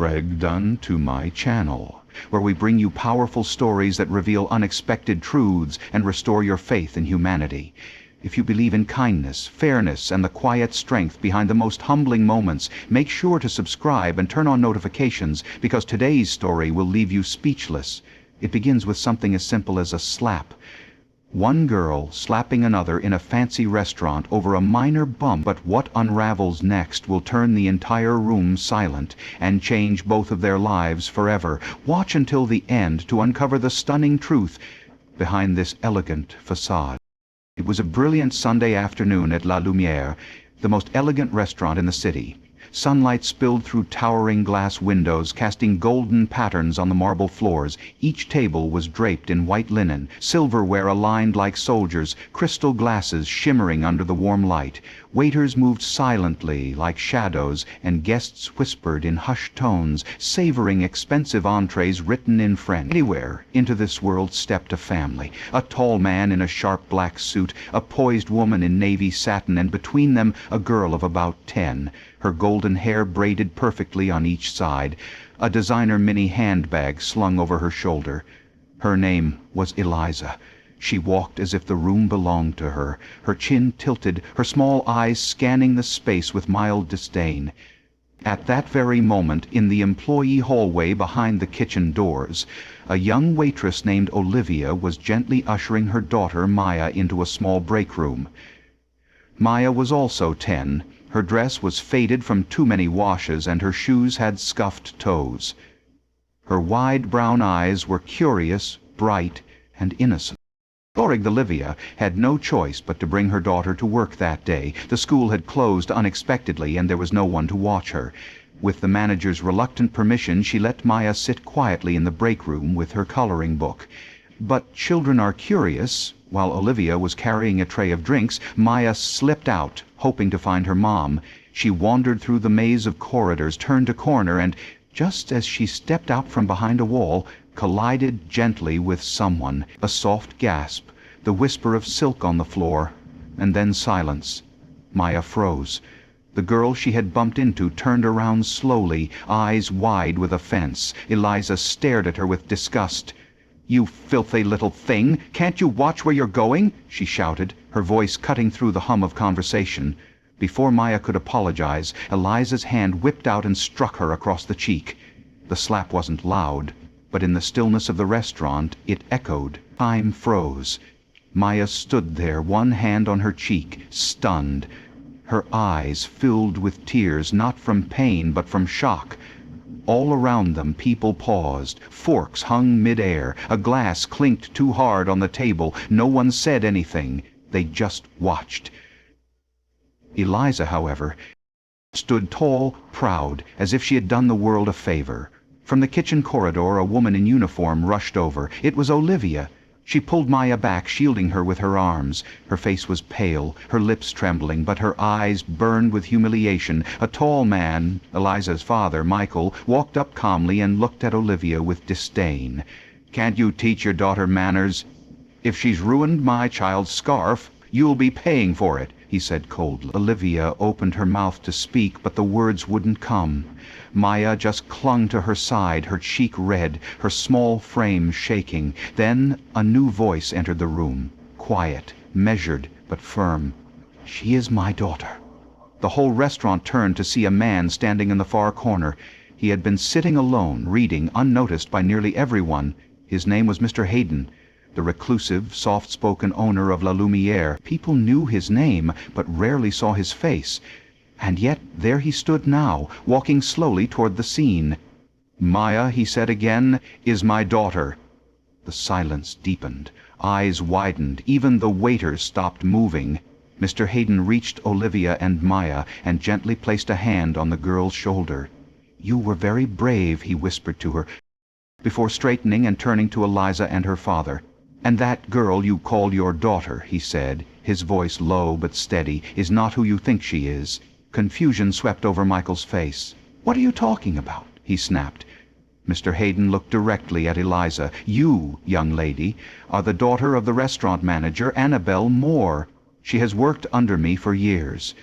Welcome to my channel, where we bring you powerful stories that reveal unexpected truths and restore your faith in humanity. If you believe in kindness, fairness, and the quiet strength behind the most humbling moments, make sure to subscribe and turn on notifications, because today's story will leave you speechless. It begins with something as simple as a slap. One girl slapping another in a fancy restaurant over a minor bump, but what unravels next will turn the entire room silent and change both of their lives forever. Watch until the end to uncover the stunning truth behind this elegant facade. It was a brilliant Sunday afternoon at La Lumière, the most elegant restaurant in the city. Sunlight spilled through towering glass windows, casting golden patterns on the marble floors. Each table was draped in white linen, silverware aligned like soldiers, crystal glasses shimmering under the warm light. Waiters moved silently like shadows, and guests whispered in hushed tones, savoring expensive entrees written in French. Anywhere into this world stepped a family. A tall man in a sharp black suit, a poised woman in navy satin, and between them a girl of about 10. Her golden hair braided perfectly on each side, a designer mini handbag slung over her shoulder. Her name was Eliza. She walked as if the room belonged to her, her chin tilted, her small eyes scanning the space with mild disdain. At that very moment, in the employee hallway behind the kitchen doors, a young waitress named Olivia was gently ushering her daughter Maya into a small break room. Maya was also 10. Her dress was faded from too many washes, and her shoes had scuffed toes. Her wide brown eyes were curious, bright, and innocent. Olivia had no choice but to bring her daughter to work that day. The school had closed unexpectedly, and there was no one to watch her. With the manager's reluctant permission, she let Maya sit quietly in the break room with her coloring book. But children are curious. While Olivia was carrying a tray of drinks, Maya slipped out, hoping to find her mom. She wandered through the maze of corridors, turned a corner, and, just as she stepped out from behind a wall, collided gently with someone. A soft gasp, the whisper of silk on the floor, and then silence. Maya froze. The girl she had bumped into turned around slowly, eyes wide with offense. Eliza stared at her with disgust. "You filthy little thing! Can't you watch where you're going?" she shouted, her voice cutting through the hum of conversation. Before Maya could apologize, Eliza's hand whipped out and struck her across the cheek. The slap wasn't loud, but in the stillness of the restaurant it echoed. Time froze. Maya stood there, one hand on her cheek, stunned. Her eyes filled with tears, not from pain but from shock. All around them people paused. Forks hung mid-air. A glass clinked too hard on the table. No one said anything. They just watched. Eliza, however, stood tall, proud, as if she had done the world a favor. From the kitchen corridor a woman in uniform rushed over. It was Olivia. She pulled Maya back, shielding her with her arms. Her face was pale, her lips trembling, but her eyes burned with humiliation. A tall man, Eliza's father, Michael, walked up calmly and looked at Olivia with disdain. "Can't you teach your daughter manners? If she's ruined my child's scarf, you'll be paying for it," he said coldly. Olivia opened her mouth to speak, but the words wouldn't come. Maya just clung to her side, her cheek red, her small frame shaking. Then a new voice entered the room, quiet, measured, but firm. "She is my daughter." The whole restaurant turned to see a man standing in the far corner. He had been sitting alone, reading, unnoticed by nearly everyone. His name was Mr. Hayden, the reclusive, soft-spoken owner of La Lumière. People knew his name, but rarely saw his face. And yet there he stood now, walking slowly toward the scene. "Maya," he said again, "is my daughter." The silence deepened. Eyes widened. Even the waiters stopped moving. Mr. Hayden reached Olivia and Maya and gently placed a hand on the girl's shoulder. "You were very brave," he whispered to her, before straightening and turning to Eliza and her father. "And that girl you call your daughter," he said, his voice low but steady, "is not who you think she is." Confusion swept over Michael's face. "What are you talking about?" he snapped. Mr. Hayden looked directly at Eliza. "You, young lady, are the daughter of the restaurant manager, Annabelle Moore. She has worked under me for years."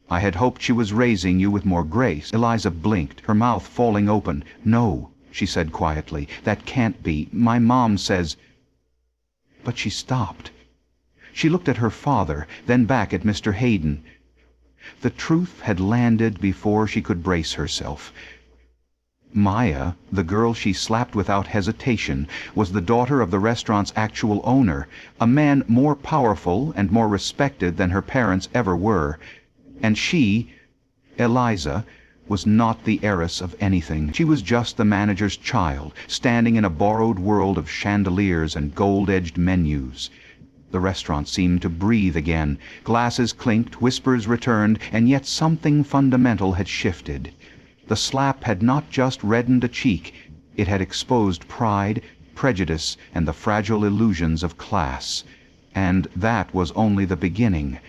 I had hoped she was raising you with more grace." Eliza blinked, her mouth falling open. "No," she said quietly. "That can't be. My mom says—" But she stopped. She looked at her father, then back at Mr. Hayden. The truth had landed before she could brace herself. Maya, the girl she slapped without hesitation, was the daughter of the restaurant's actual owner, a man more powerful and more respected than her parents ever were. And she, Eliza, was not the heiress of anything. She was just the manager's child, standing in a borrowed world of chandeliers and gold-edged menus. The restaurant seemed to breathe again. Glasses clinked, whispers returned, and yet something fundamental had shifted. The slap had not just reddened a cheek, it had exposed pride, prejudice, and the fragile illusions of class. And that was only the beginning.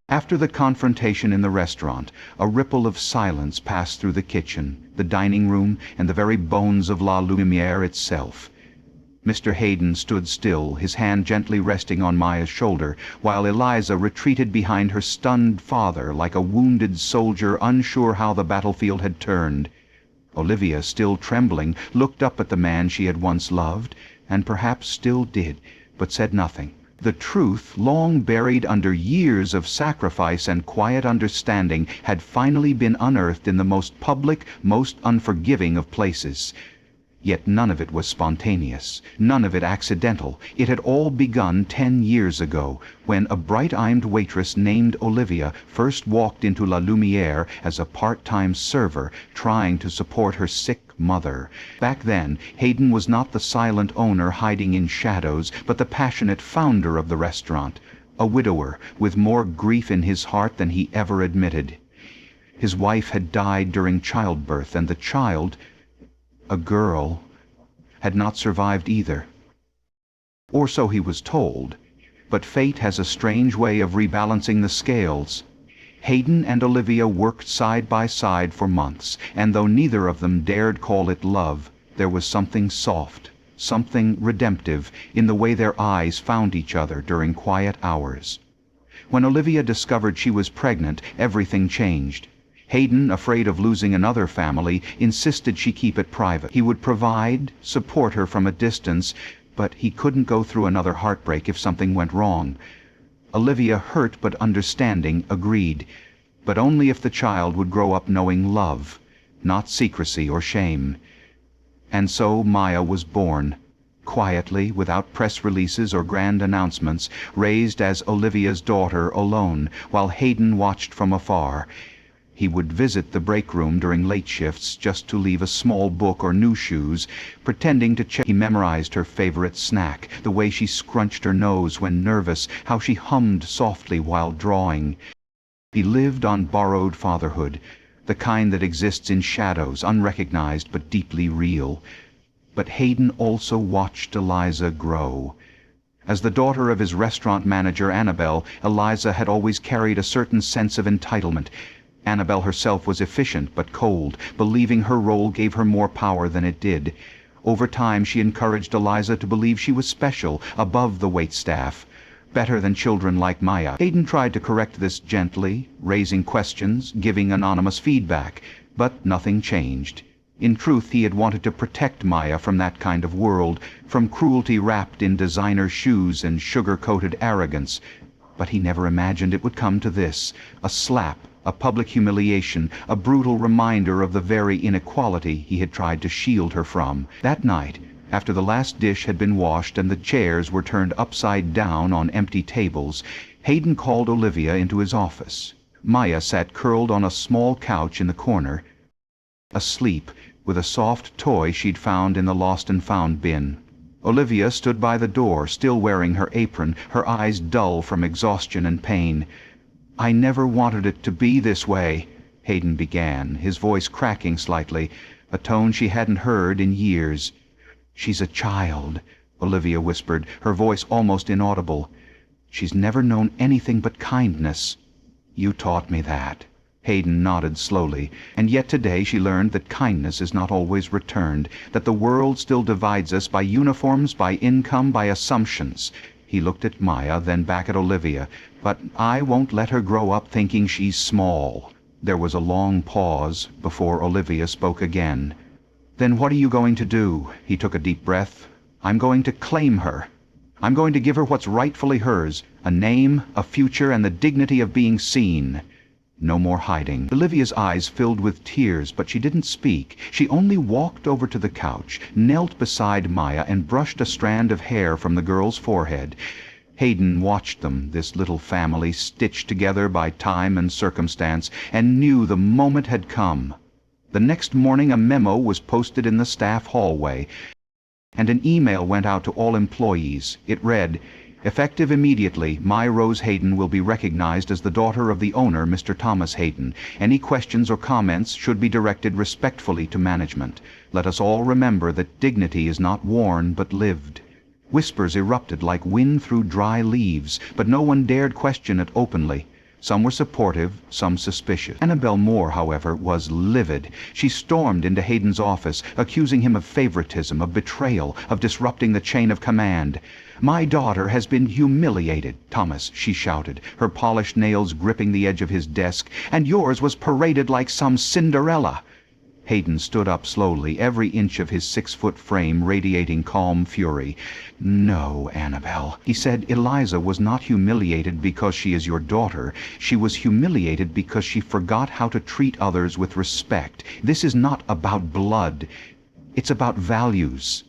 After the confrontation in the restaurant, a ripple of silence passed through the kitchen, the dining room, and the very bones of La Lumière itself. Mr. Hayden stood still, his hand gently resting on Maya's shoulder, while Eliza retreated behind her stunned father like a wounded soldier unsure how the battlefield had turned. Olivia, still trembling, looked up at the man she had once loved, and perhaps still did, but said nothing. The truth, long buried under years of sacrifice and quiet understanding, had finally been unearthed in the most public, most unforgiving of places. Yet none of it was spontaneous, none of it accidental. It had all begun 10 years ago, when a bright-eyed waitress named Olivia first walked into La Lumière as a part-time server, trying to support her sick mother. Back then, Hayden was not the silent owner hiding in shadows, but the passionate founder of the restaurant, a widower with more grief in his heart than he ever admitted. His wife had died during childbirth, and the child, a girl, had not survived either. Or so he was told, but fate has a strange way of rebalancing the scales. Hayden and Olivia worked side by side for months, and though neither of them dared call it love, there was something soft, something redemptive, in the way their eyes found each other during quiet hours. When Olivia discovered she was pregnant, everything changed. Hayden, afraid of losing another family, insisted she keep it private. He would provide, support her from a distance, but he couldn't go through another heartbreak if something went wrong. Olivia, hurt but understanding, agreed, but only if the child would grow up knowing love, not secrecy or shame. And so Maya was born, quietly, without press releases or grand announcements, raised as Olivia's daughter alone, while Hayden watched from afar. He would visit the break room during late shifts just to leave a small book or new shoes, pretending to check. He memorized her favorite snack, the way she scrunched her nose when nervous, how she hummed softly while drawing. He lived on borrowed fatherhood, the kind that exists in shadows, unrecognized but deeply real. But Hayden also watched Eliza grow. As the daughter of his restaurant manager, Annabelle, Eliza had always carried a certain sense of entitlement. Annabelle herself was efficient but cold, believing her role gave her more power than it did. Over time she encouraged Eliza to believe she was special, above the waitstaff, better than children like Maya. Hayden tried to correct this gently, raising questions, giving anonymous feedback, but nothing changed. In truth, he had wanted to protect Maya from that kind of world, from cruelty wrapped in designer shoes and sugar-coated arrogance. But he never imagined it would come to this, a slap, a public humiliation, a brutal reminder of the very inequality he had tried to shield her from. That night, after the last dish had been washed and the chairs were turned upside down on empty tables, Hayden called Olivia into his office. Maya sat curled on a small couch in the corner, asleep, with a soft toy she'd found in the lost-and-found bin. Olivia stood by the door, still wearing her apron, her eyes dull from exhaustion and pain. "I never wanted it to be this way," Hayden began, his voice cracking slightly, a tone she hadn't heard in years. "She's a child," Olivia whispered, her voice almost inaudible. "She's never known anything but kindness." "You taught me that." Hayden nodded slowly, and yet today she learned that kindness is not always returned, that the world still divides us by uniforms, by income, by assumptions. He looked at Maya, then back at Olivia. But I won't let her grow up thinking she's small." There was a long pause before Olivia spoke again. "Then what are you going to do?" He took a deep breath. "I'm going to claim her. I'm going to give her what's rightfully hers, a name, a future, and the dignity of being seen. No more hiding." Olivia's eyes filled with tears, but she didn't speak. She only walked over to the couch, knelt beside Maya, and brushed a strand of hair from the girl's forehead. Hayden watched them, this little family stitched together by time and circumstance, and knew the moment had come. The next morning a memo was posted in the staff hallway, and an email went out to all employees. It read, "Effective immediately, My Rose Hayden will be recognized as the daughter of the owner, Mr. Thomas Hayden. Any questions or comments should be directed respectfully to management. Let us all remember that dignity is not worn but lived." Whispers erupted like wind through dry leaves, but no one dared question it openly. Some were supportive, some suspicious. Annabel Moore, however, was livid. She stormed into Hayden's office, accusing him of favoritism, of betrayal, of disrupting the chain of command. "My daughter has been humiliated, Thomas," she shouted, her polished nails gripping the edge of his desk, "and yours was paraded like some Cinderella." Hayden stood up slowly, every inch of his 6-foot frame radiating calm fury. "No, Annabel," he said, "Eliza was not humiliated because she is your daughter. She was humiliated because she forgot how to treat others with respect. This is not about blood. It's about values."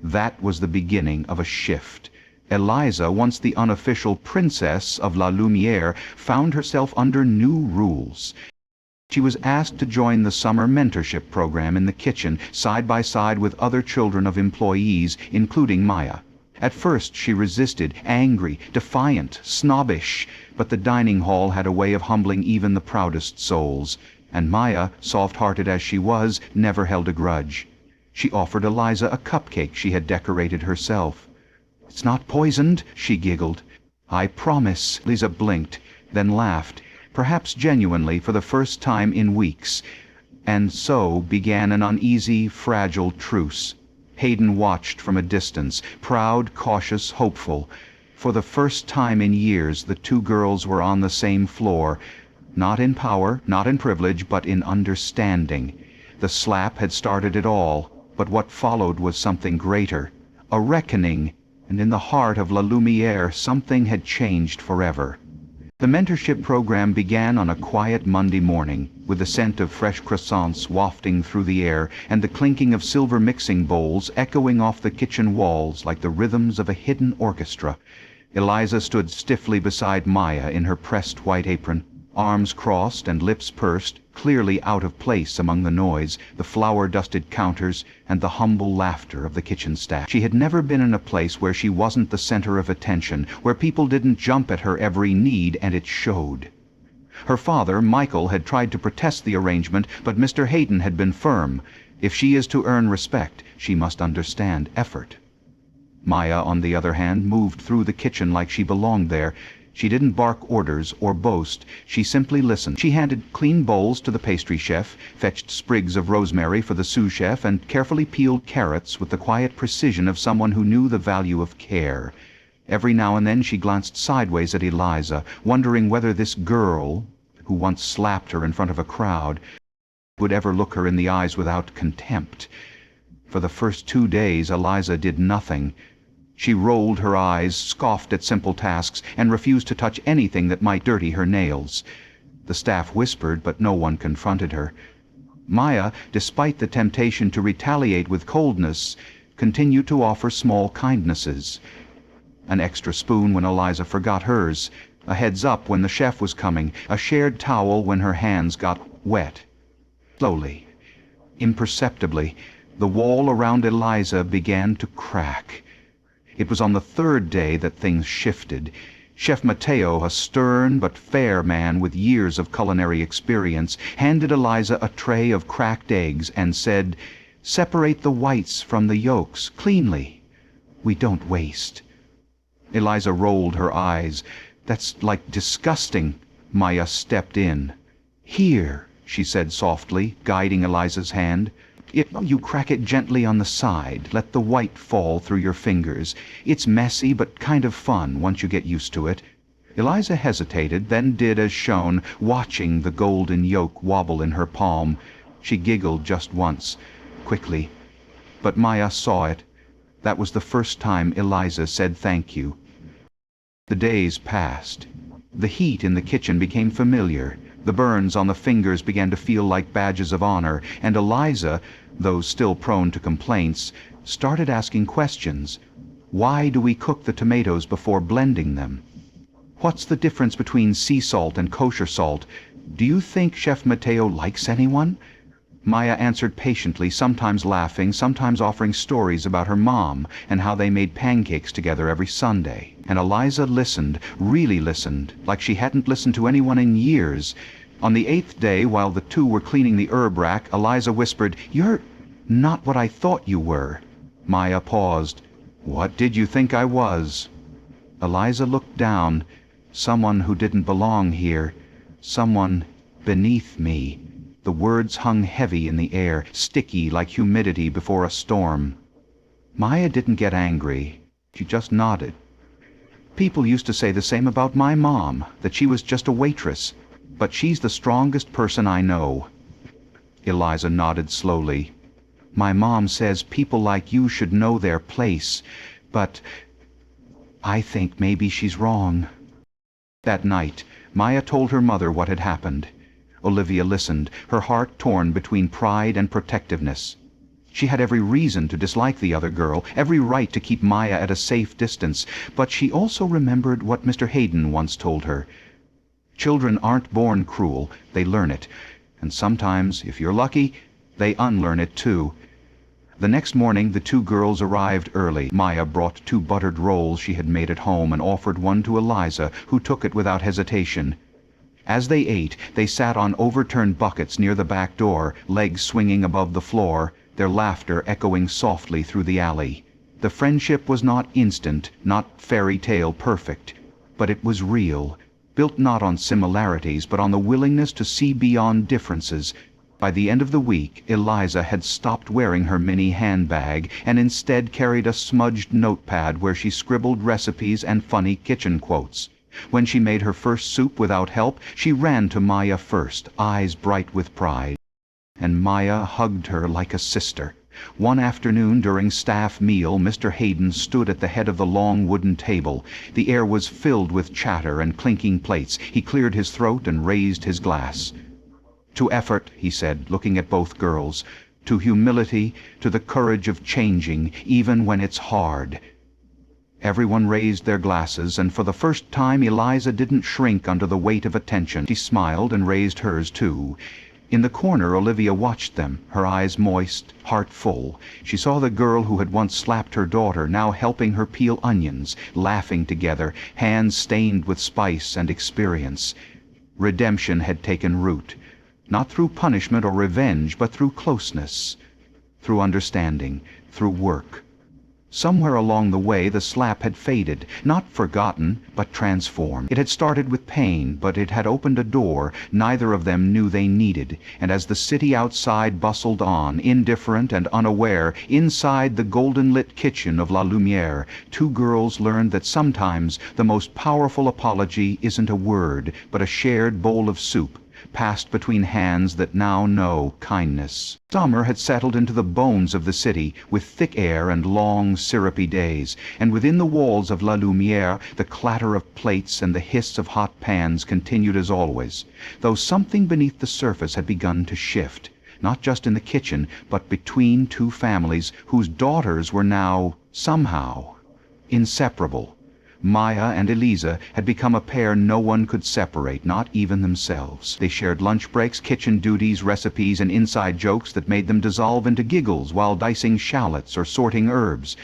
That was the beginning of a shift. Eliza, once the unofficial princess of La Lumière, found herself under new rules. She was asked to join the summer mentorship program in the kitchen, side by side with other children of employees, including Maya. At first she resisted, angry, defiant, snobbish, but the dining hall had a way of humbling even the proudest souls, and Maya, soft-hearted as she was, never held a grudge. She offered Eliza a cupcake she had decorated herself. "It's not poisoned," she giggled. "I promise." Eliza blinked, then laughed, perhaps genuinely for the first time in weeks. And so began an uneasy, fragile truce. Hayden watched from a distance, proud, cautious, hopeful. For the first time in years the two girls were on the same floor, not in power, not in privilege, but in understanding. The slap had started it all, but what followed was something greater, a reckoning, and in the heart of La Lumière something had changed forever. The mentorship program began on a quiet Monday morning, with the scent of fresh croissants wafting through the air and the clinking of silver mixing bowls echoing off the kitchen walls like the rhythms of a hidden orchestra. Eliza stood stiffly beside Maya in her pressed white apron, arms crossed and lips pursed, clearly out of place among the noise, the flour-dusted counters, and the humble laughter of the kitchen staff. She had never been in a place where she wasn't the center of attention, where people didn't jump at her every need, and it showed. Her father, Michael, had tried to protest the arrangement, but Mr. Hayden had been firm. If she is to earn respect, she must understand effort. Maya, on the other hand, moved through the kitchen like she belonged there. She didn't bark orders or boast. She simply listened. She handed clean bowls to the pastry chef, fetched sprigs of rosemary for the sous chef, and carefully peeled carrots with the quiet precision of someone who knew the value of care. Every now and then she glanced sideways at Eliza, wondering whether this girl, who once slapped her in front of a crowd, would ever look her in the eyes without contempt. For the first 2 days Eliza did nothing. She rolled her eyes, scoffed at simple tasks, and refused to touch anything that might dirty her nails. The staff whispered, but no one confronted her. Maya, despite the temptation to retaliate with coldness, continued to offer small kindnesses. An extra spoon when Eliza forgot hers, a heads-up when the chef was coming, a shared towel when her hands got wet. Slowly, imperceptibly, the wall around Eliza began to crack. It was on the 3rd day that things shifted. Chef Mateo, a stern but fair man with years of culinary experience, handed Eliza a tray of cracked eggs and said, "Separate the whites from the yolks, cleanly. We don't waste." Eliza rolled her eyes. "That's like disgusting." Maya stepped in. "Here," she said softly, guiding Eliza's hand. "If you crack it gently on the side, let the white fall through your fingers. It's messy but kind of fun once you get used to it. Eliza hesitated, then did as shown, watching the golden yolk wobble in her palm. She giggled just once, quickly. But Maya saw it. That was the first time Eliza said thank you. The days passed. The heat in the kitchen became familiar. The burns on the fingers began to feel like badges of honor, and Eliza, though still prone to complaints, started asking questions. Why do we cook the tomatoes before blending them? What's the difference between sea salt and kosher salt? Do you think Chef Mateo likes anyone? Maya answered patiently, sometimes laughing, sometimes offering stories about her mom and how they made pancakes together every Sunday. And Eliza listened, really listened, like she hadn't listened to anyone in years. On the 8th day, while the two were cleaning the herb rack, Eliza whispered, "You're not what I thought you were." Maya paused. "What did you think I was?" Eliza looked down. Someone who didn't belong here. Someone beneath me. The words hung heavy in the air, sticky like humidity before a storm. Maya didn't get angry. She just nodded. "People used to say the same about my mom, that she was just a waitress. But she's the strongest person I know." Eliza nodded slowly. "My mom says people like you should know their place, but I think maybe she's wrong." That night, Maya told her mother what had happened. Olivia listened, her heart torn between pride and protectiveness. She had every reason to dislike the other girl, every right to keep Maya at a safe distance, but she also remembered what Mr. Hayden once told her. Children aren't born cruel, they learn it, and sometimes, if you're lucky, they unlearn it too. The next morning the two girls arrived early. Maya brought 2 buttered rolls she had made at home and offered one to Eliza, who took it without hesitation. As they ate, they sat on overturned buckets near the back door, legs swinging above the floor, their laughter echoing softly through the alley. The friendship was not instant, not fairy tale perfect, but it was real, built not on similarities, but on the willingness to see beyond differences. By the end of the week, Eliza had stopped wearing her mini handbag and instead carried a smudged notepad where she scribbled recipes and funny kitchen quotes. When she made her first soup without help, she ran to Maya first, eyes bright with pride. And Maya hugged her like a sister. One afternoon during staff meal, Mr. Hayden stood at the head of the long wooden table. The air was filled with chatter and clinking plates. He cleared his throat and raised his glass. "To effort," he said, looking at both girls, "to humility, to the courage of changing, even when it's hard." Everyone raised their glasses, and for the first time Eliza didn't shrink under the weight of attention. She smiled and raised hers too. In the corner Olivia watched them, her eyes moist, heart full. She saw the girl who had once slapped her daughter now helping her peel onions, laughing together, hands stained with spice and experience. Redemption had taken root. Not through punishment or revenge, but through closeness, through understanding, through work. Somewhere along the way the slap had faded, not forgotten, but transformed. It had started with pain, but it had opened a door neither of them knew they needed, and as the city outside bustled on, indifferent and unaware, inside the golden-lit kitchen of La Lumière, 2 girls learned that sometimes the most powerful apology isn't a word, but a shared bowl of soup, passed between hands that now know kindness. Summer had settled into the bones of the city, with thick air and long, syrupy days, and within the walls of La Lumière the clatter of plates and the hiss of hot pans continued as always, though something beneath the surface had begun to shift, not just in the kitchen, but between 2 families whose daughters were now, somehow, inseparable. Maya and Eliza had become a pair no one could separate, not even themselves. They shared lunch breaks, kitchen duties, recipes, and inside jokes that made them dissolve into giggles while dicing shallots or sorting herbs.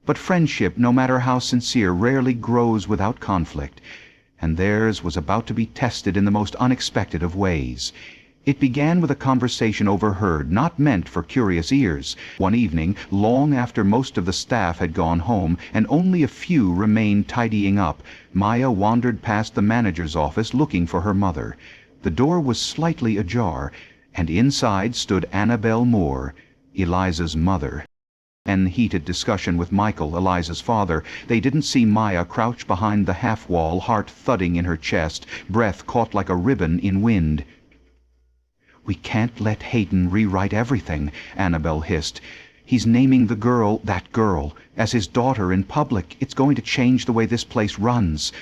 But friendship, no matter how sincere, rarely grows without conflict, and theirs was about to be tested in the most unexpected of ways. It began with a conversation overheard, not meant for curious ears. One evening, long after most of the staff had gone home, and only a few remained tidying up, Maya wandered past the manager's office looking for her mother. The door was slightly ajar, and inside stood Annabel Moore, Eliza's mother. and heated discussion with Michael, Eliza's father, they didn't see Maya crouch behind the half-wall, heart thudding in her chest, breath caught like a ribbon in wind. "We can't let Hayden rewrite everything," Annabel hissed. "He's naming the girl, that girl, as his daughter in public. It's going to change the way this place runs."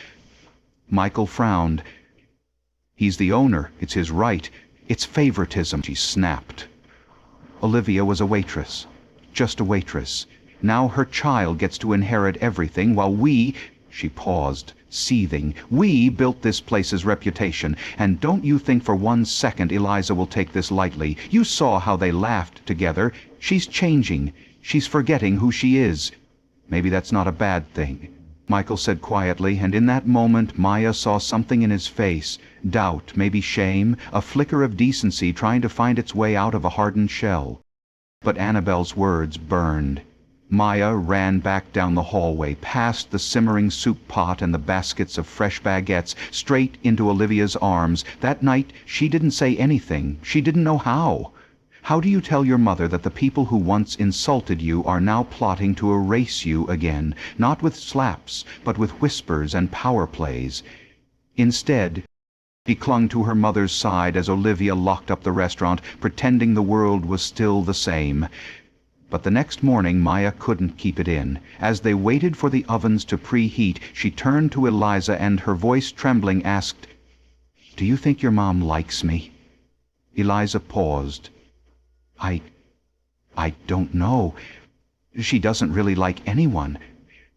Michael frowned. "He's the owner. It's his right. It's favoritism," she snapped. Olivia was a waitress. Just a waitress. Now her child gets to inherit everything while we— She paused, seething. "We built this place's reputation, and don't you think for 1 second Eliza will take this lightly. You saw how they laughed together. She's changing. She's forgetting who she is." "Maybe that's not a bad thing," Michael said quietly, and in that moment Maya saw something in his face. Doubt, maybe shame, a flicker of decency trying to find its way out of a hardened shell. But Annabel's words burned. Maya ran back down the hallway, past the simmering soup pot and the baskets of fresh baguettes, straight into Olivia's arms. That night she didn't say anything. She didn't know how. How do you tell your mother that the people who once insulted you are now plotting to erase you again, not with slaps, but with whispers and power plays? Instead, she clung to her mother's side as Olivia locked up the restaurant, pretending the world was still the same. But the next morning Maya couldn't keep it in. As they waited for the ovens to preheat, she turned to Eliza and, her voice trembling, asked, "Do you think your mom likes me?" Eliza paused. I don't know. She doesn't really like anyone."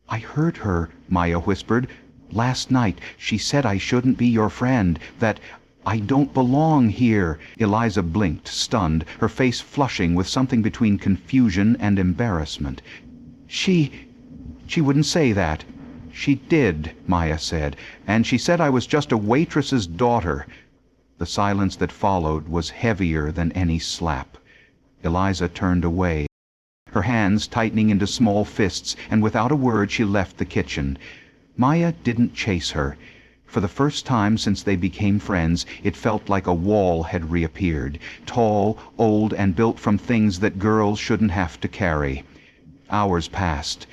"I heard her," Maya whispered. "Last night she said I shouldn't be your friend, that I don't belong here." Eliza blinked, stunned, her face flushing with something between confusion and embarrassment. She wouldn't say that." "She did," Maya said, "and she said I was just a waitress's daughter." The silence that followed was heavier than any slap. Eliza turned away, her hands tightening into small fists, and without a word she left the kitchen. Maya didn't chase her. For the first time since they became friends, it felt like a wall had reappeared, tall, old, and built from things that girls shouldn't have to carry. Hours passed.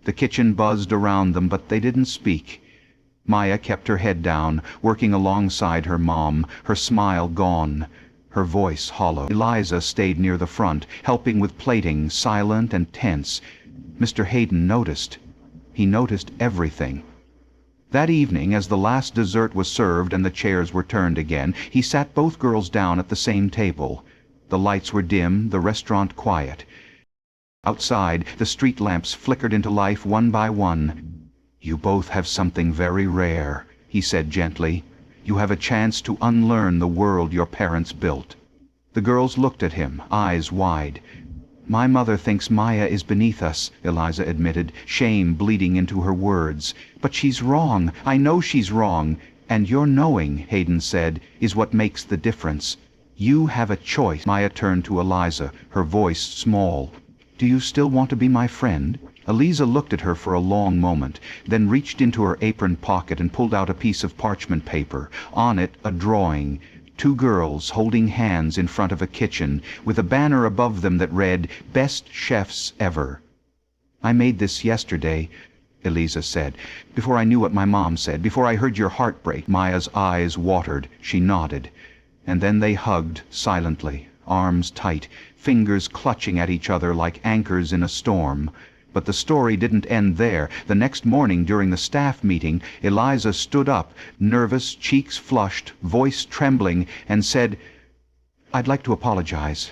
The kitchen buzzed around them, but they didn't speak. Maya kept her head down, working alongside her mom, her smile gone, her voice hollow. Eliza stayed near the front, helping with plating, silent and tense. Mr. Hayden noticed. He noticed everything. That evening, as the last dessert was served and the chairs were turned again, he sat both girls down at the same table. The lights were dim, the restaurant quiet. Outside, the street lamps flickered into life one by one. "You both have something very rare," he said gently. "You have a chance to unlearn the world your parents built." The girls looked at him, eyes wide. "My mother thinks Maya is beneath us," Eliza admitted, shame bleeding into her words. "But she's wrong. I know she's wrong. And your knowing," Hayden said, "is what makes the difference. You have a choice." Maya turned to Eliza, her voice small. "Do you still want to be my friend?" Eliza looked at her for a long moment, then reached into her apron pocket and pulled out a piece of parchment paper. On it, a drawing. 2 girls holding hands in front of a kitchen, with a banner above them that read, "Best Chefs Ever." "I made this yesterday," Eliza said, "before I knew what my mom said, before I heard your heart break." Maya's eyes watered. She nodded. And then they hugged silently, arms tight, fingers clutching at each other like anchors in a storm. But the story didn't end there. The next morning, during the staff meeting, Eliza stood up, nervous, cheeks flushed, voice trembling, and said, "I'd like to apologize.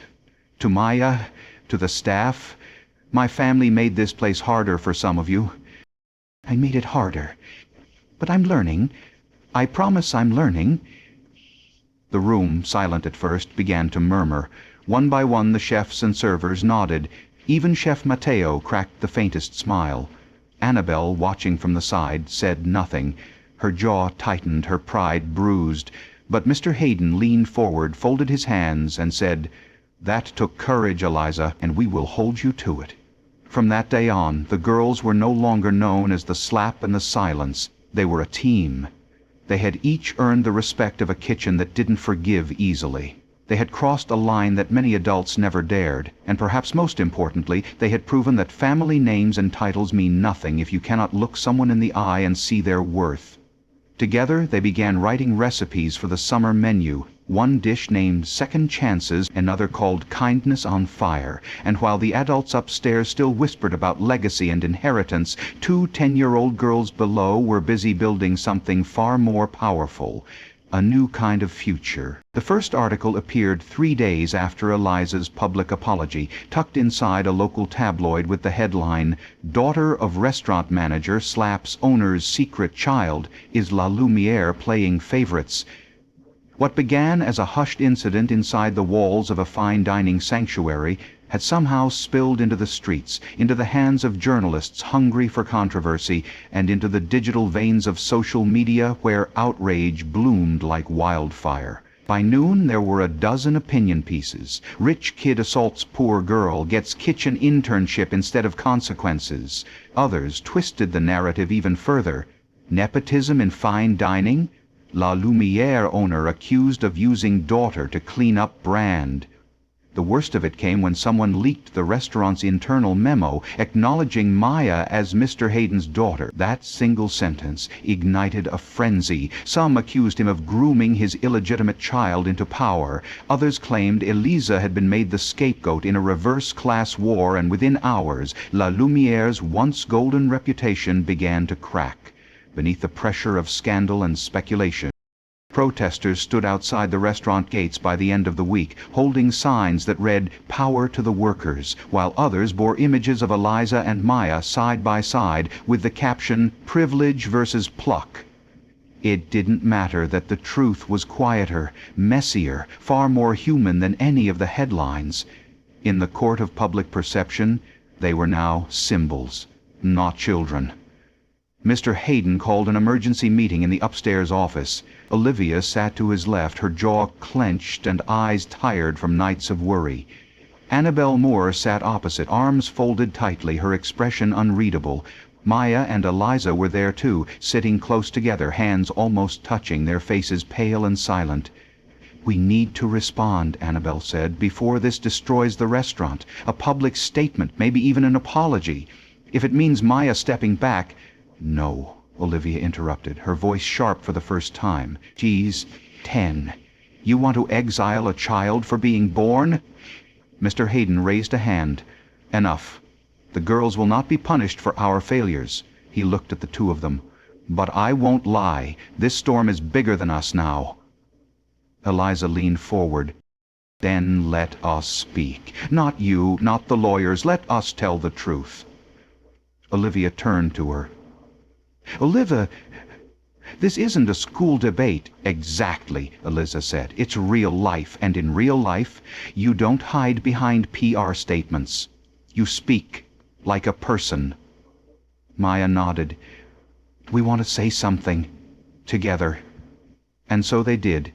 To Maya, to the staff. My family made this place harder for some of you. I made it harder. But I'm learning. I promise I'm learning." The room, silent at first, began to murmur. One by one the chefs and servers nodded. Even Chef Mateo cracked the faintest smile. Annabel, watching from the side, said nothing. Her jaw tightened, her pride bruised. But Mr. Hayden leaned forward, folded his hands, and said, "That took courage, Eliza, and we will hold you to it." From that day on, the girls were no longer known as the slap and the silence. They were a team. They had each earned the respect of a kitchen that didn't forgive easily. They had crossed a line that many adults never dared, and perhaps most importantly, they had proven that family names and titles mean nothing if you cannot look someone in the eye and see their worth. Together, they began writing recipes for the summer menu, one dish named Second Chances, another called Kindness on Fire, and while the adults upstairs still whispered about legacy and inheritance, 2 10-year-old girls below were busy building something far more powerful. A new kind of future. The first article appeared 3 days after Eliza's public apology, tucked inside a local tabloid with the headline, "Daughter of Restaurant Manager Slaps Owner's Secret Child. Is La Lumiere Playing Favorites?" What began as a hushed incident inside the walls of a fine dining sanctuary had somehow spilled into the streets, into the hands of journalists hungry for controversy, and into the digital veins of social media where outrage bloomed like wildfire. By noon there were a dozen opinion pieces. Rich kid assaults poor girl, gets kitchen internship instead of consequences. Others twisted the narrative even further. Nepotism in fine dining? La Lumiere owner accused of using daughter to clean up brand. The worst of it came when someone leaked the restaurant's internal memo acknowledging Maya as Mr. Hayden's daughter. That single sentence ignited a frenzy. Some accused him of grooming his illegitimate child into power. Others claimed Eliza had been made the scapegoat in a reverse class war, and within hours La Lumiere's once golden reputation began to crack. Beneath the pressure of scandal and speculation, protesters stood outside the restaurant gates by the end of the week, holding signs that read, "Power to the Workers," while others bore images of Eliza and Maya side by side with the caption, "Privilege versus Pluck." It didn't matter that the truth was quieter, messier, far more human than any of the headlines. In the court of public perception, they were now symbols, not children. Mr. Hayden called an emergency meeting in the upstairs office. Olivia sat to his left, her jaw clenched and eyes tired from nights of worry. Annabelle Moore sat opposite, arms folded tightly, her expression unreadable. Maya and Eliza were there too, sitting close together, hands almost touching, their faces pale and silent. "We need to respond," Annabelle said, "before this destroys the restaurant. A public statement, maybe even an apology. If it means Maya stepping back—" "No," Olivia interrupted, her voice sharp for the first time. "She's 10. You want to exile a child for being born?" Mr. Hayden raised a hand. "Enough. The girls will not be punished for our failures." He looked at the two of them. "But I won't lie. This storm is bigger than us now." Eliza leaned forward. "Then let us speak. Not you, not the lawyers. Let us tell the truth." Olivia turned to her. "Olivia, this isn't a school debate." "Exactly," Eliza said. "It's real life, and in real life, you don't hide behind PR statements. You speak like a person." Maya nodded. "We want to say something. Together." And so they did.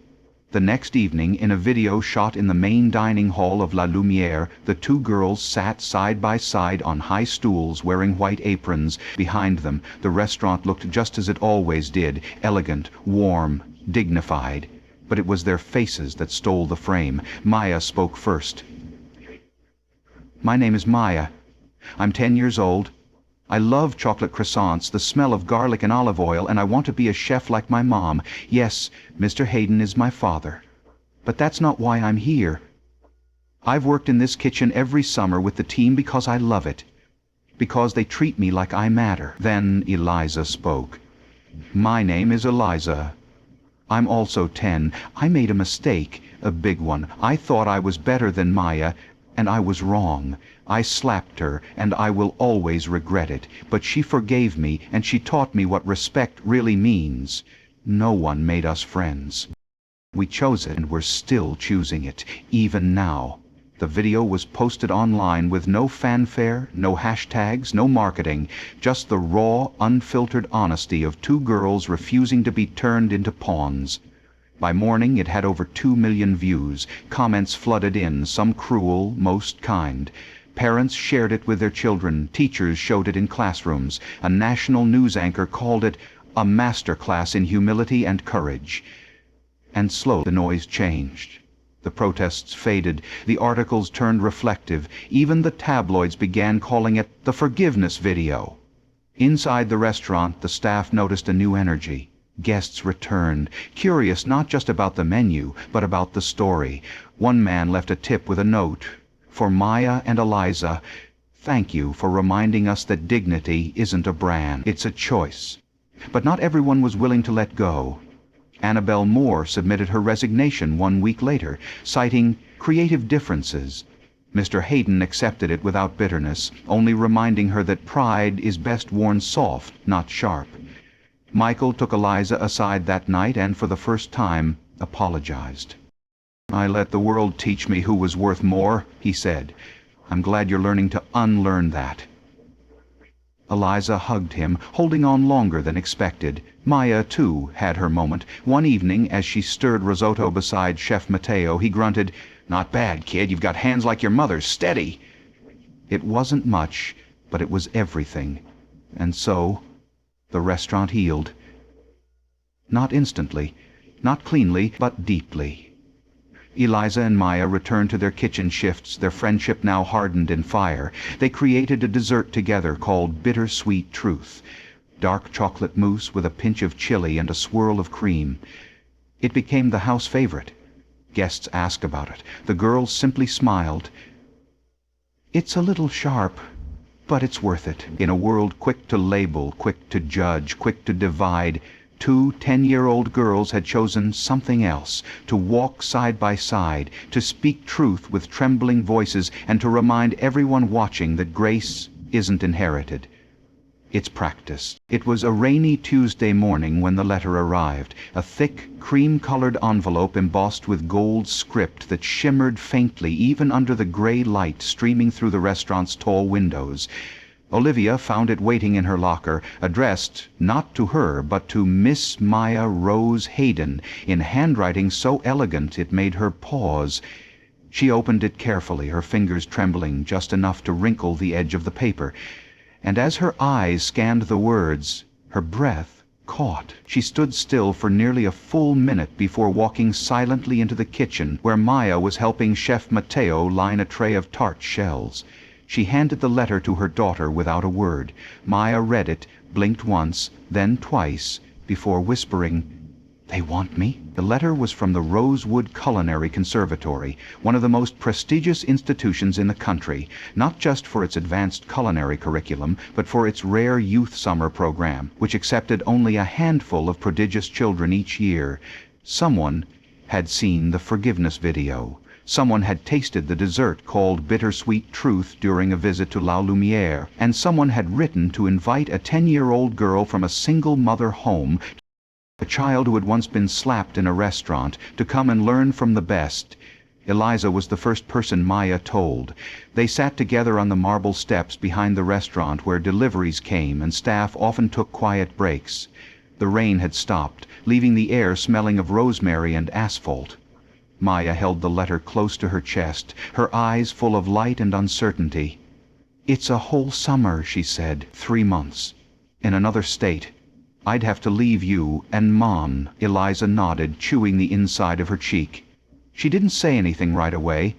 The next evening, in a video shot in the main dining hall of La Lumiere, the two girls sat side by side on high stools wearing white aprons. Behind them, the restaurant looked just as it always did, elegant, warm, dignified. But it was their faces that stole the frame. Maya spoke first. "My name is Maya. I'm 10 years old. I love chocolate croissants, the smell of garlic and olive oil, and I want to be a chef like my mom. Yes, Mr. Hayden is my father. But that's not why I'm here. I've worked in this kitchen every summer with the team because I love it. Because they treat me like I matter." Then Eliza spoke. "My name is Eliza. I'm also 10. I made a mistake, a big one. I thought I was better than Maya, and I was wrong. I slapped her, and I will always regret it. But she forgave me, and she taught me what respect really means. No one made us friends. We chose it, and we're still choosing it, even now." The video was posted online with no fanfare, no hashtags, no marketing, just the raw, unfiltered honesty of two girls refusing to be turned into pawns. By morning it had over 2 million views. Comments flooded in, some cruel, most kind. Parents shared it with their children. Teachers showed it in classrooms. A national news anchor called it a master class in humility and courage. And slowly the noise changed. The protests faded, the articles turned reflective, even the tabloids began calling it the forgiveness video. Inside the restaurant, the staff noticed a new energy. Guests returned, curious not just about the menu, but about the story. One man left a tip with a note. For Maya and Eliza, thank you for reminding us that dignity isn't a brand, it's a choice. But not everyone was willing to let go. Annabelle Moore submitted her resignation 1 week later, citing creative differences. Mr. Hayden accepted it without bitterness, only reminding her that pride is best worn soft, not sharp. Michael took Eliza aside that night and, for the first time, apologized. "I let the world teach me who was worth more," he said. "I'm glad you're learning to unlearn that." Eliza hugged him, holding on longer than expected. Maya, too, had her moment. One evening, as she stirred risotto beside Chef Mateo, he grunted, "Not bad, kid. You've got hands like your mother's. Steady." It wasn't much, but it was everything. And so the restaurant healed. Not instantly, not cleanly, but deeply. Eliza and Maya returned to their kitchen shifts, their friendship now hardened in fire. They created a dessert together called Bittersweet Truth. Dark chocolate mousse with a pinch of chili and a swirl of cream. It became the house favorite. Guests asked about it. The girls simply smiled. "It's a little sharp, but it's worth it." In a world quick to label, quick to judge, quick to divide, 2 10-year-old girls had chosen something else, to walk side by side, to speak truth with trembling voices, and to remind everyone watching that grace isn't inherited. It's practiced. It was a rainy Tuesday morning when the letter arrived, a thick, cream-colored envelope embossed with gold script that shimmered faintly even under the gray light streaming through the restaurant's tall windows. Olivia found it waiting in her locker, addressed not to her but to Miss Maya Rose Hayden, in handwriting so elegant it made her pause. She opened it carefully, her fingers trembling just enough to wrinkle the edge of the paper. And as her eyes scanned the words, her breath caught. She stood still for nearly a full minute before walking silently into the kitchen, where Maya was helping Chef Mateo line a tray of tart shells. She handed the letter to her daughter without a word. Maya read it, blinked once, then twice, before whispering, "They want me?" The letter was from the Rosewood Culinary Conservatory, one of the most prestigious institutions in the country, not just for its advanced culinary curriculum, but for its rare youth summer program, which accepted only a handful of prodigious children each year. Someone had seen the forgiveness video. Someone had tasted the dessert called Bittersweet Truth during a visit to La Lumiere, and someone had written to invite a 10-year-old girl from a single-mother home, a child who had once been slapped in a restaurant, to come and learn from the best. Eliza was the first person Maya told. They sat together on the marble steps behind the restaurant where deliveries came and staff often took quiet breaks. The rain had stopped, leaving the air smelling of rosemary and asphalt. Maya held the letter close to her chest, her eyes full of light and uncertainty. "It's a whole summer," she said. 3 months. In another state. I'd have to leave you and Mom." Eliza nodded, chewing the inside of her cheek. She didn't say anything right away.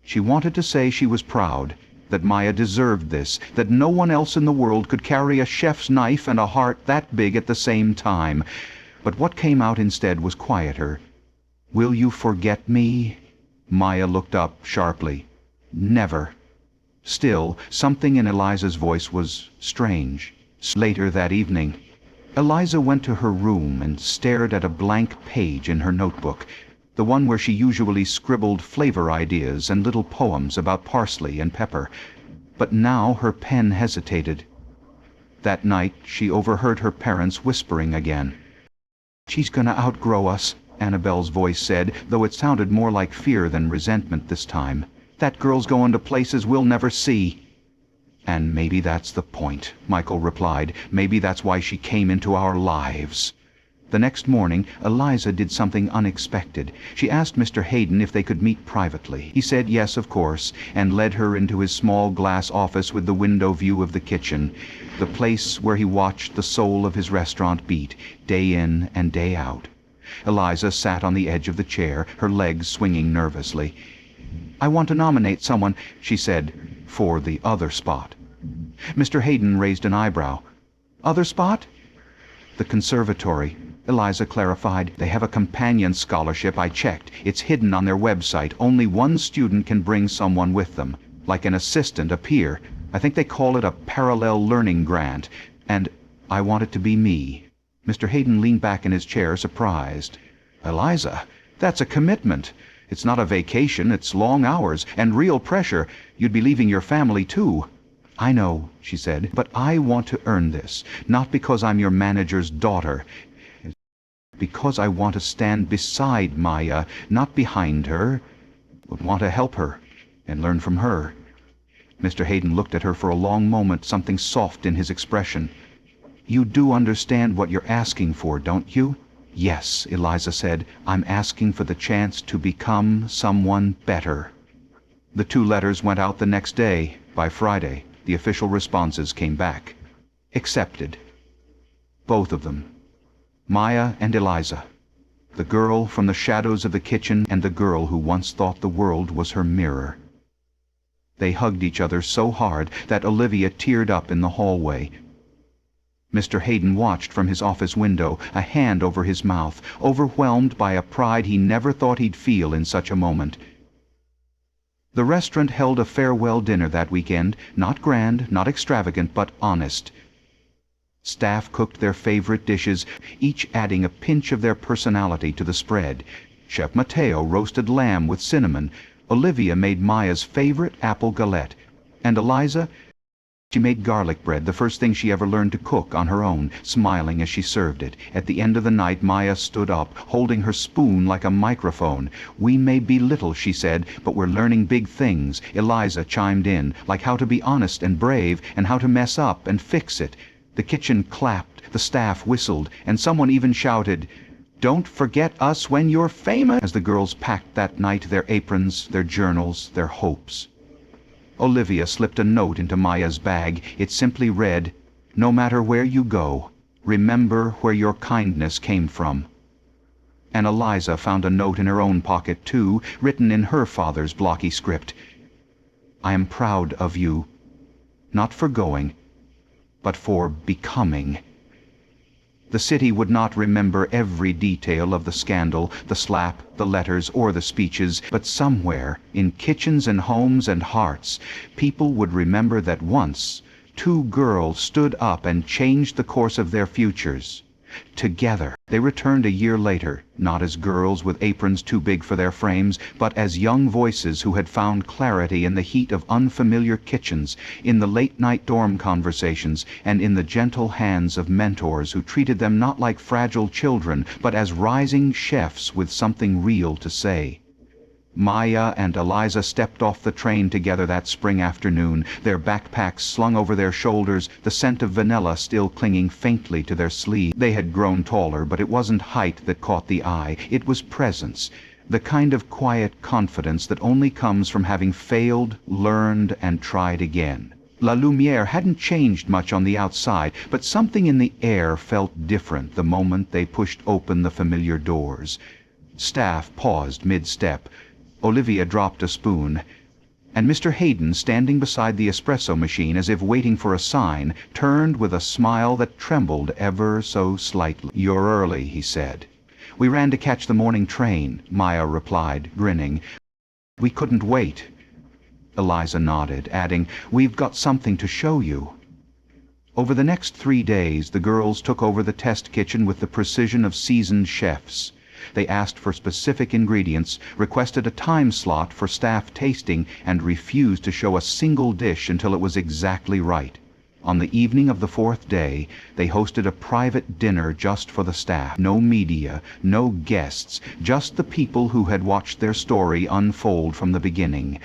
She wanted to say she was proud, that Maya deserved this, that no one else in the world could carry a chef's knife and a heart that big at the same time. But what came out instead was quieter. "Will you forget me?" Maya looked up sharply. "Never." Still, something in Eliza's voice was strange. Later that evening, Eliza went to her room and stared at a blank page in her notebook, the one where she usually scribbled flavor ideas and little poems about parsley and pepper. But now her pen hesitated. That night she overheard her parents whispering again. "She's gonna outgrow us," Annabelle's voice said, though it sounded more like fear than resentment this time. "That girl's going to places we'll never see." "And maybe that's the point," Michael replied. "Maybe that's why she came into our lives." The next morning, Eliza did something unexpected. She asked Mr. Hayden if they could meet privately. He said yes, of course, and led her into his small glass office with the window view of the kitchen, the place where he watched the soul of his restaurant beat, day in and day out. Eliza sat on the edge of the chair, her legs swinging nervously. "I want to nominate someone," she said, "for the other spot." Mr. Hayden raised an eyebrow. "Other spot?" "The conservatory," Eliza clarified. "They have a companion scholarship. I checked. It's hidden on their website. Only one student can bring someone with them, like an assistant, a peer. I think they call it a parallel learning grant. And I want it to be me." Mr. Hayden leaned back in his chair, surprised. "Eliza, that's a commitment. It's not a vacation. It's long hours and real pressure. You'd be leaving your family, too." "I know," she said, "but I want to earn this, not because I'm your manager's daughter. Because I want to stand beside Maya, not behind her, but want to help her and learn from her." Mr. Hayden looked at her for a long moment, something soft in his expression. "You do understand what you're asking for, don't you?" "Yes," Eliza said. "I'm asking for the chance to become someone better." The 2 letters went out the next day. By Friday, the official responses came back. Accepted. Both of them. Maya and Eliza. The girl from the shadows of the kitchen and the girl who once thought the world was her mirror. They hugged each other so hard that Olivia teared up in the hallway. Mr. Hayden watched from his office window, a hand over his mouth, overwhelmed by a pride he never thought he'd feel in such a moment. The restaurant held a farewell dinner that weekend, not grand, not extravagant, but honest. Staff cooked their favorite dishes, each adding a pinch of their personality to the spread. Chef Mateo roasted lamb with cinnamon. Olivia made Maya's favorite apple galette. And Eliza, she made garlic bread, the first thing she ever learned to cook on her own, smiling as she served it. At the end of the night, Maya stood up, holding her spoon like a microphone. "We may be little," she said, "but we're learning big things." Eliza chimed in, like how to be honest and brave, and how to mess up and fix it. The kitchen clapped, the staff whistled, and someone even shouted, "Don't forget us when you're famous," as the girls packed that night their aprons, their journals, their hopes. Olivia slipped a note into Maya's bag. It simply read, "No matter where you go, remember where your kindness came from." And Eliza found a note in her own pocket, too, written in her father's blocky script. "I am proud of you, not for going, but for becoming." The city would not remember every detail of the scandal, the slap, the letters, or the speeches, but somewhere, in kitchens and homes and hearts, people would remember that once 2 girls stood up and changed the course of their futures. Together. They returned a year later, not as girls with aprons too big for their frames, but as young voices who had found clarity in the heat of unfamiliar kitchens, in the late-night dorm conversations, and in the gentle hands of mentors who treated them not like fragile children, but as rising chefs with something real to say. Maya and Eliza stepped off the train together that spring afternoon, their backpacks slung over their shoulders, the scent of vanilla still clinging faintly to their sleeves. They had grown taller, but it wasn't height that caught the eye. It was presence, the kind of quiet confidence that only comes from having failed, learned, and tried again. La Lumiere hadn't changed much on the outside, but something in the air felt different the moment they pushed open the familiar doors. Staff paused mid-step. Olivia dropped a spoon, and Mr. Hayden, standing beside the espresso machine as if waiting for a sign, turned with a smile that trembled ever so slightly. "You're early," he said. "We ran to catch the morning train," Maya replied, grinning. "We couldn't wait." Eliza nodded, adding, "We've got something to show you." Over the next 3 days, the girls took over the test kitchen with the precision of seasoned chefs. They asked for specific ingredients, requested a time slot for staff tasting, and refused to show a single dish until it was exactly right. On the evening of the 4th day, they hosted a private dinner just for the staff. No media, no guests, just the people who had watched their story unfold from the beginning.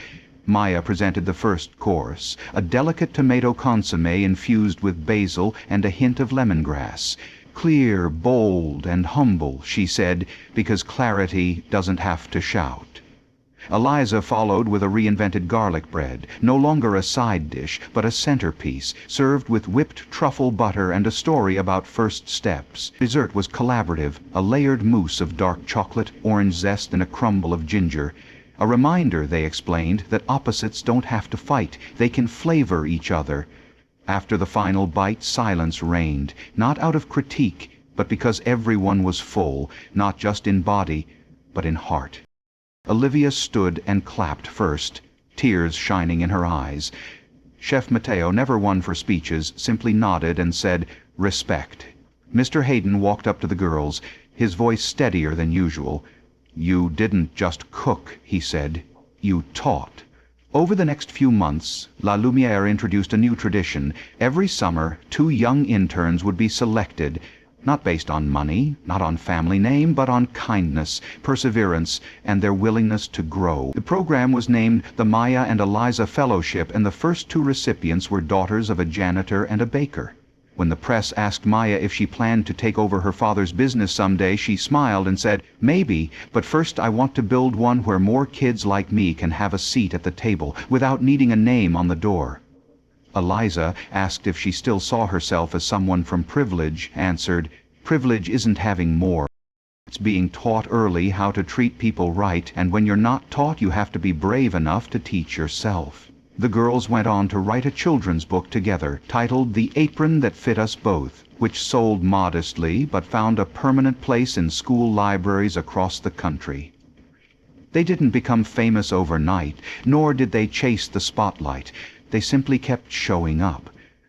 Maya presented the first course, a delicate tomato consommé infused with basil and a hint of lemongrass. "Clear, bold, and humble," she said, "because clarity doesn't have to shout." Eliza followed with a reinvented garlic bread, no longer a side dish, but a centerpiece, served with whipped truffle butter and a story about first steps. Dessert was collaborative, a layered mousse of dark chocolate, orange zest, and a crumble of ginger. A reminder, they explained, that opposites don't have to fight, they can flavor each other. After the final bite, silence reigned, not out of critique, but because everyone was full, not just in body, but in heart. Olivia stood and clapped first, tears shining in her eyes. Chef Mateo, never one for speeches, simply nodded and said, "Respect." Mr. Hayden walked up to the girls, his voice steadier than usual. "You didn't just cook," he said. "You taught." Over the next few months, La Lumière introduced a new tradition. Every summer, 2 young interns would be selected, not based on money, not on family name, but on kindness, perseverance, and their willingness to grow. The program was named the Maya and Eliza Fellowship, and the first 2 recipients were daughters of a janitor and a baker. When the press asked Maya if she planned to take over her father's business someday, she smiled and said, "Maybe, but first I want to build one where more kids like me can have a seat at the table without needing a name on the door." Eliza, asked if she still saw herself as someone from privilege, answered, "Privilege isn't having more. It's being taught early how to treat people right, and when you're not taught, you have to be brave enough to teach yourself." The girls went on to write a children's book together, titled The Apron That Fit Us Both, which sold modestly but found a permanent place in school libraries across the country. They didn't become famous overnight, nor did they chase the spotlight. They simply kept showing up,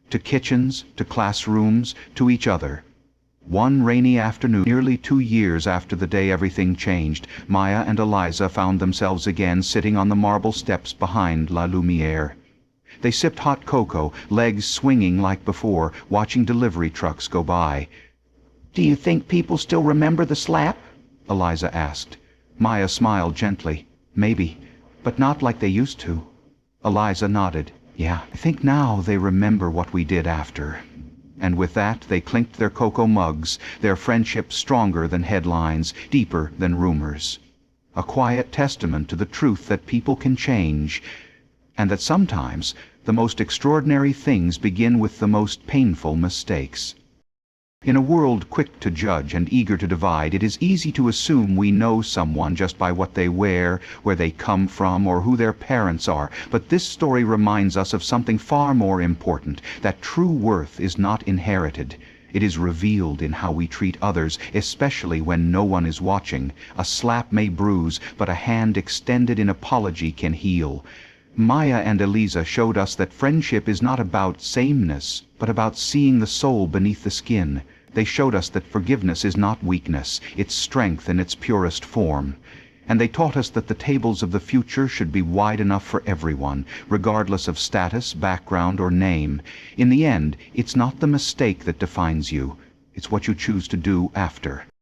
to kitchens, to classrooms, to each other. One rainy afternoon, nearly 2 years after the day everything changed, Maya and Eliza found themselves again sitting on the marble steps behind La Lumière. They sipped hot cocoa, legs swinging like before, watching delivery trucks go by. "Do you think people still remember the slap?" Eliza asked. Maya smiled gently. "Maybe, but not like they used to." Eliza nodded. "Yeah, I think now they remember what we did after." And with that they clinked their cocoa mugs, their friendship stronger than headlines, deeper than rumors. A quiet testament to the truth that people can change, and that sometimes the most extraordinary things begin with the most painful mistakes. In a world quick to judge and eager to divide, it is easy to assume we know someone just by what they wear, where they come from, or who their parents are. But this story reminds us of something far more important, that true worth is not inherited. It is revealed in how we treat others, especially when no one is watching. A slap may bruise, but a hand extended in apology can heal. Maya and Eliza showed us that friendship is not about sameness, but about seeing the soul beneath the skin. They showed us that forgiveness is not weakness, it's strength in its purest form. And they taught us that the tables of the future should be wide enough for everyone, regardless of status, background, or name. In the end, it's not the mistake that defines you, it's what you choose to do after.